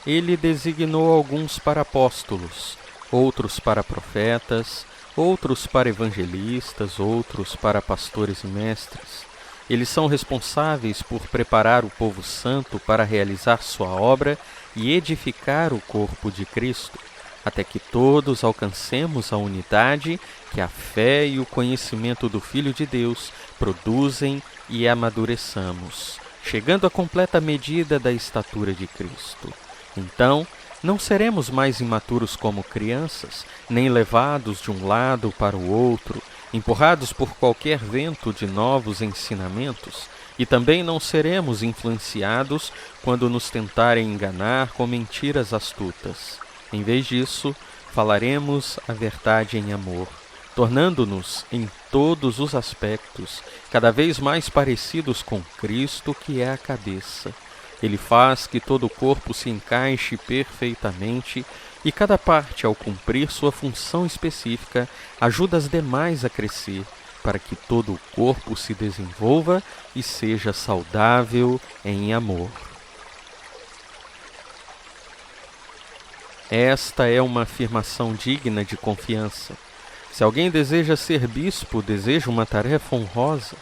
Ele designou alguns para apóstolos, outros para profetas, outros para evangelistas, outros para pastores e mestres. Eles são responsáveis por preparar o povo santo para realizar sua obra e edificar o corpo de Cristo, até que todos alcancemos a unidade que a fé e o conhecimento do Filho de Deus produzem e amadureçamos, chegando à completa medida da estatura de Cristo. Então, não seremos mais imaturos como crianças, nem levados de um lado para o outro, empurrados por qualquer vento de novos ensinamentos, e também não seremos influenciados quando nos tentarem enganar com mentiras astutas. Em vez disso, falaremos a verdade em amor, tornando-nos, em todos os aspectos, cada vez mais parecidos com Cristo, que é a cabeça. Ele faz que todo o corpo se encaixe perfeitamente e cada parte, ao cumprir sua função específica, ajuda as demais a crescer, para que todo o corpo se desenvolva e seja saudável em amor. Esta é uma afirmação digna de confiança. Se alguém deseja ser bispo, deseja uma tarefa honrosa.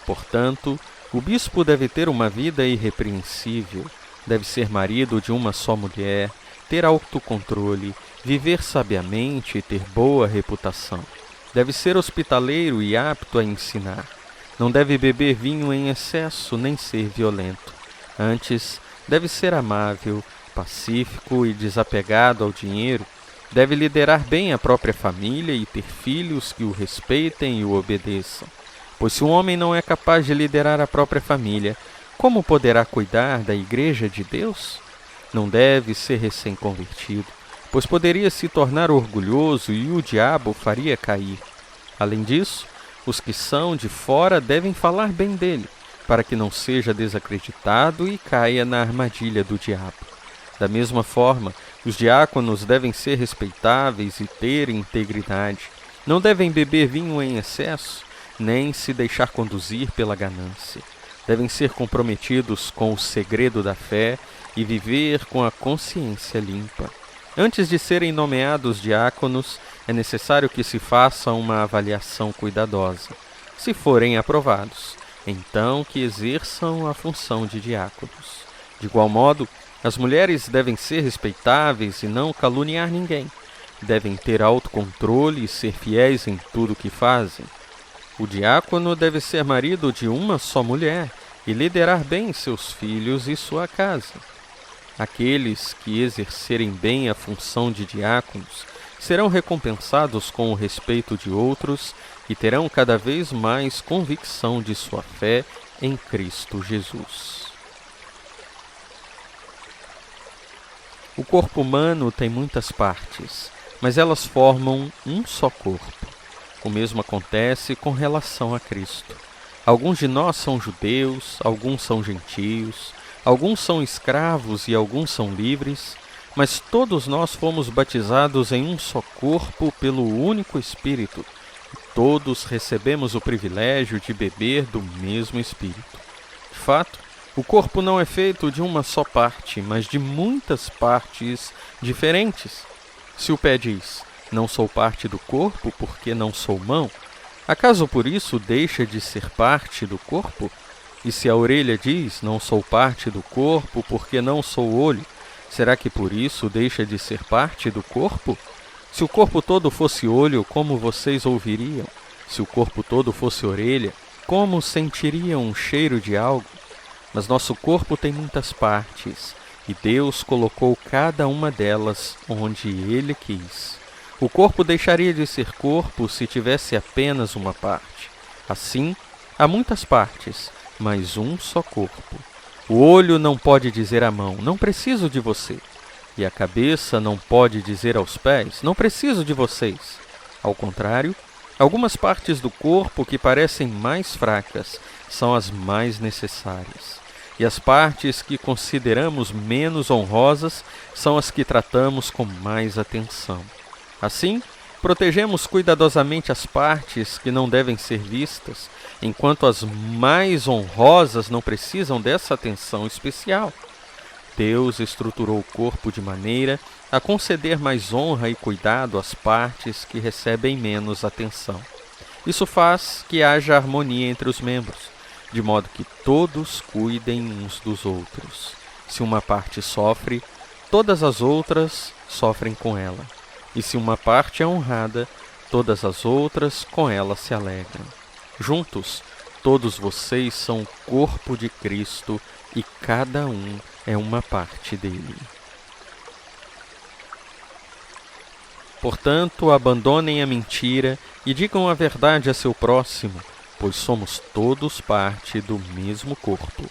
Portanto, o bispo deve ter uma vida irrepreensível, deve ser marido de uma só mulher, ter autocontrole, viver sabiamente e ter boa reputação. Deve ser hospitaleiro e apto a ensinar. Não deve beber vinho em excesso nem ser violento. Antes, deve ser amável, pacífico e desapegado ao dinheiro. Deve liderar bem a própria família e ter filhos que o respeitem e o obedeçam. Pois se um homem não é capaz de liderar a própria família, como poderá cuidar da Igreja de Deus? Não deve ser recém-convertido, pois poderia se tornar orgulhoso e o diabo faria cair. Além disso, os que são de fora devem falar bem dele, para que não seja desacreditado e caia na armadilha do diabo. Da mesma forma, os diáconos devem ser respeitáveis e ter integridade. Não devem beber vinho em excesso, nem se deixar conduzir pela ganância. Devem ser comprometidos com o segredo da fé e viver com a consciência limpa. Antes de serem nomeados diáconos, é necessário que se faça uma avaliação cuidadosa. Se forem aprovados, então que exerçam a função de diáconos. De igual modo, as mulheres devem ser respeitáveis e não caluniar ninguém. Devem ter autocontrole e ser fiéis em tudo o que fazem. O diácono deve ser marido de uma só mulher e liderar bem seus filhos e sua casa. Aqueles que exercerem bem a função de diáconos serão recompensados com o respeito de outros e terão cada vez mais convicção de sua fé em Cristo Jesus. O corpo humano tem muitas partes, mas elas formam um só corpo. O mesmo acontece com relação a Cristo. Alguns de nós são judeus, alguns são gentios, alguns são escravos e alguns são livres, mas todos nós fomos batizados em um só corpo pelo único Espírito, e todos recebemos o privilégio de beber do mesmo Espírito. De fato, o corpo não é feito de uma só parte, mas de muitas partes diferentes. Se o pé diz, não sou parte do corpo porque não sou mão, acaso por isso deixa de ser parte do corpo? E se a orelha diz, não sou parte do corpo porque não sou olho, será que por isso deixa de ser parte do corpo? Se o corpo todo fosse olho, como vocês ouviriam? Se o corpo todo fosse orelha, como sentiriam um cheiro de algo? Mas nosso corpo tem muitas partes, e Deus colocou cada uma delas onde Ele quis. O corpo deixaria de ser corpo se tivesse apenas uma parte. Assim, há muitas partes, mas um só corpo. O olho não pode dizer à mão, não preciso de você. E a cabeça não pode dizer aos pés, não preciso de vocês. Ao contrário, algumas partes do corpo que parecem mais fracas são as mais necessárias. E as partes que consideramos menos honrosas são as que tratamos com mais atenção. Assim, protegemos cuidadosamente as partes que não devem ser vistas, enquanto as mais honrosas não precisam dessa atenção especial. Deus estruturou o corpo de maneira a conceder mais honra e cuidado às partes que recebem menos atenção. Isso faz que haja harmonia entre os membros, de modo que todos cuidem uns dos outros. Se uma parte sofre, todas as outras sofrem com ela. E se uma parte é honrada, todas as outras com ela se alegram. Juntos, todos vocês são o corpo de Cristo e cada um é uma parte dele. Portanto, abandonem a mentira e digam a verdade a seu próximo, pois somos todos parte do mesmo corpo.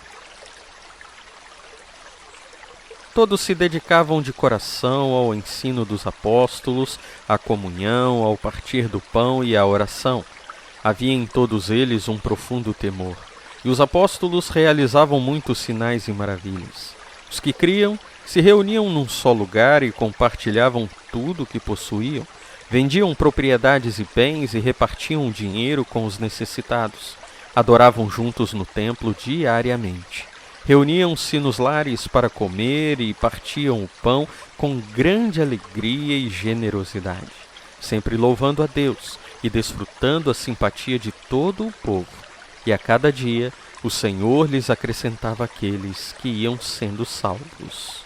Todos se dedicavam de coração ao ensino dos apóstolos, à comunhão, ao partir do pão e à oração. Havia em todos eles um profundo temor, e os apóstolos realizavam muitos sinais e maravilhas. Os que criam se reuniam num só lugar e compartilhavam tudo o que possuíam, vendiam propriedades e bens e repartiam o dinheiro com os necessitados. Adoravam juntos no templo diariamente. Reuniam-se nos lares para comer e partiam o pão com grande alegria e generosidade, sempre louvando a Deus e desfrutando a simpatia de todo o povo. E a cada dia o Senhor lhes acrescentava aqueles que iam sendo salvos.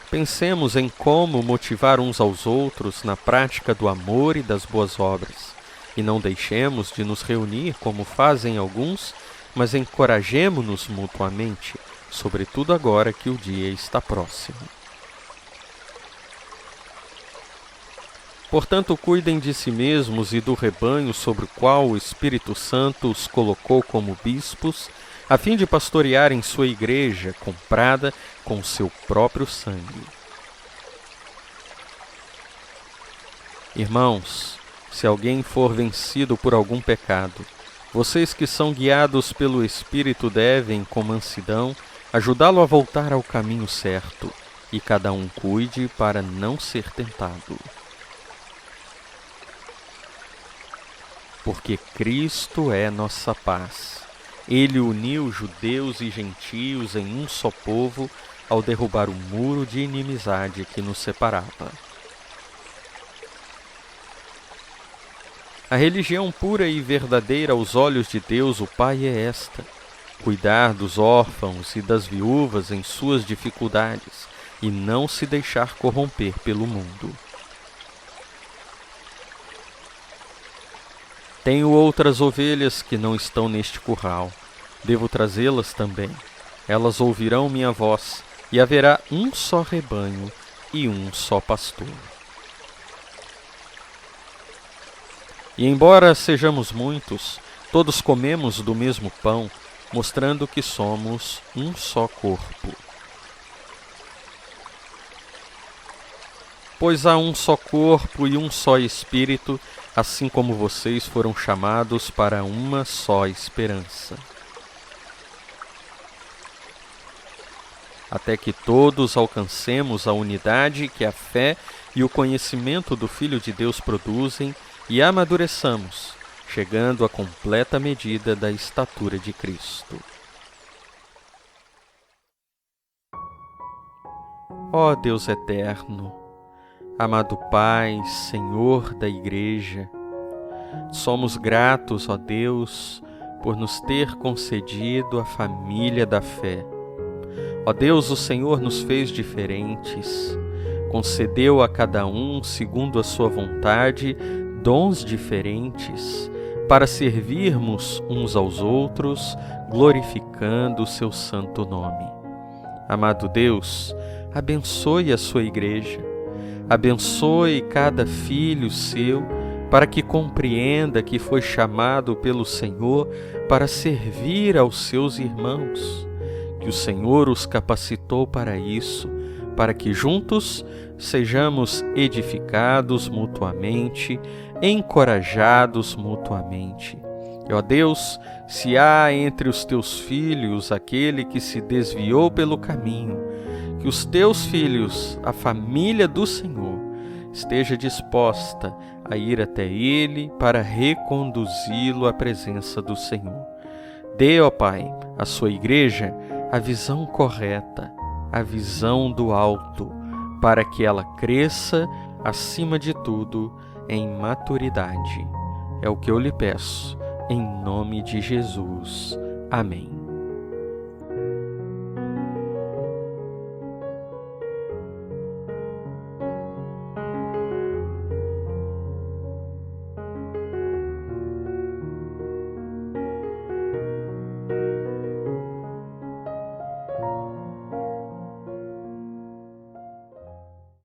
Pensemos em como motivar uns aos outros na prática do amor e das boas obras. E não deixemos de nos reunir como fazem alguns, mas encorajemo-nos mutuamente, sobretudo agora que o dia está próximo. Portanto, cuidem de si mesmos e do rebanho sobre o qual o Espírito Santo os colocou como bispos, a fim de pastorearem sua igreja, comprada com seu próprio sangue. Irmãos, se alguém for vencido por algum pecado, vocês que são guiados pelo Espírito devem, com mansidão, ajudá-lo a voltar ao caminho certo, e cada um cuide para não ser tentado. Porque Cristo é nossa paz. Ele uniu judeus e gentios em um só povo ao derrubar o muro de inimizade que nos separava. A religião pura e verdadeira aos olhos de Deus, o Pai, é esta: cuidar dos órfãos e das viúvas em suas dificuldades e não se deixar corromper pelo mundo. Tenho outras ovelhas que não estão neste curral. Devo trazê-las também. Elas ouvirão minha voz, e haverá um só rebanho e um só pastor. E embora sejamos muitos, todos comemos do mesmo pão, mostrando que somos um só corpo. Pois há um só corpo e um só Espírito, assim como vocês foram chamados para uma só esperança. Até que todos alcancemos a unidade que a fé e o conhecimento do Filho de Deus produzem e amadureçamos, chegando à completa medida da estatura de Cristo. Ó Deus eterno, amado Pai, Senhor da Igreja, somos gratos, ó Deus, por nos ter concedido a família da fé. Ó Deus, o Senhor nos fez diferentes, concedeu a cada um, segundo a sua vontade, dons diferentes, para servirmos uns aos outros, glorificando o seu santo nome. Amado Deus, abençoe a sua igreja, abençoe cada filho seu, para que compreenda que foi chamado pelo Senhor para servir aos seus irmãos, que o Senhor os capacitou para isso, para que juntos sejamos edificados mutuamente, encorajados mutuamente. E, ó Deus, se há entre os teus filhos aquele que se desviou pelo caminho, que os teus filhos, a família do Senhor, esteja disposta a ir até ele para reconduzi-lo à presença do Senhor. Dê, ó Pai, à sua igreja a visão correta, a visão do alto, para que ela cresça, acima de tudo, em maturidade. É o que eu lhe peço, em nome de Jesus. Amém.